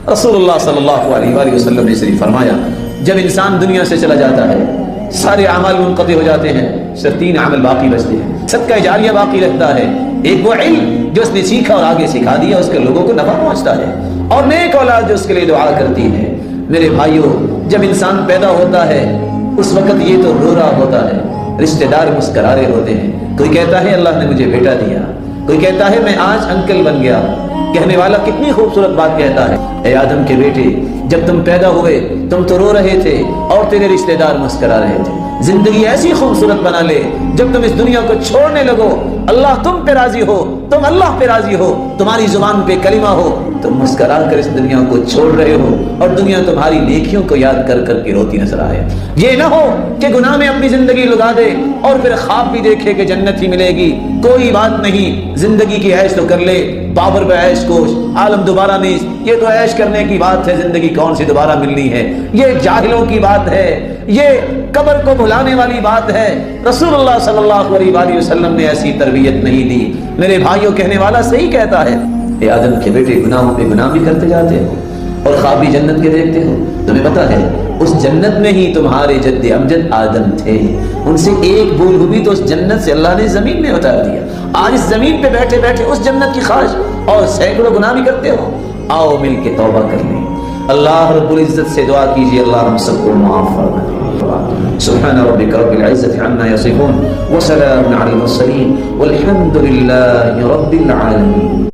رسول اللہ صلی اللہ علیہ وآلہ وسلم نے صرف فرمایا جب انسان دنیا سے چلا جاتا ہے سارے اعمال منقطع ہو جاتے ہیں، صرف 3 عمل باقی بچتے ہیں۔ صدقہ جاریہ باقی رہتا ہے، ایک وہ علم جو اس نے سیکھا اور آگے سکھا دیا، اس کے لوگوں کو نفع پہنچتا ہے، اور نیک اولاد جو اس کے لیے دعا کرتی ہے۔ میرے بھائیوں، جب انسان پیدا ہوتا ہے اس وقت یہ تو رو رہا ہوتا ہے، رشتہ دار مسکرا رہے ہوتے ہیں۔ کوئی کہتا ہے اللہ نے مجھے بیٹا دیا، کوئی کہتا ہے میں آج انکل بن گیا۔ کہنے والا کتنی خوبصورت بات کہتا ہے، اے آدم کے بیٹے، جب تم پیدا ہوئے تم تو رو رہے تھے اور تیرے رشتہ دار مسکرا رہے تھے۔ زندگی ایسی خوبصورت بنا لے جب تم اس دنیا کو چھوڑنے لگو اللہ تم پہ راضی ہو، تم اللہ پہ راضی ہو، تمہاری زبان پہ کلمہ ہو، تم مسکرا کر اس دنیا کو چھوڑ رہے ہو اور دنیا تمہاری نیکیوں کو یاد کر کر کے روتی نظر آئے۔ یہ نہ ہو کہ گناہ میں اپنی زندگی لگا دے اور پھر خواب بھی دیکھے کہ جنت ہی ملے گی۔ کوئی بات نہیں، زندگی کی عیش تو کر لے، بابر پہ عیش کوش، عالم دوبارہ نہیں، یہ تو عیش کرنے کی بات ہے، زندگی کون سی دوبارہ ملنی ہے، یہ جاہلوں کی بات ہے، یہ قبر کو بھلانے والی بات ہے۔ رسول اللہ صلی اللہ علیہ وآلہ وسلم نے ایسی تربیت نہیں دی۔ میرے بھائیوں، کہنے والا صحیح کہتا ہے، اے آدم کے بیٹے، گناہوں پہ گناہ بھی کرتے جاتے ہو اور خواب بھی جنت کے دیکھتے ہو۔ تمہیں پتا ہے اس جنت میں ہی تمہارے جد امجد آدم تھے، ان سے ایک بول ہوئی تو اس جنت سے اللہ نے زمین میں اتار دیا۔ آج اس زمین پہ بیٹھے بیٹھے اس جنت کی خواہش اور سینکڑوں گناہ بھی کرتے ہو۔ آؤ مل کے توبہ کر لیں، اللہ رب العزت سے دعا کیجیے اللہ ہم سب کو معاف فرمائے۔ سبحان ربك رب العزة عما يصفون وسلام على المرسلين والحمد لله رب العالمين۔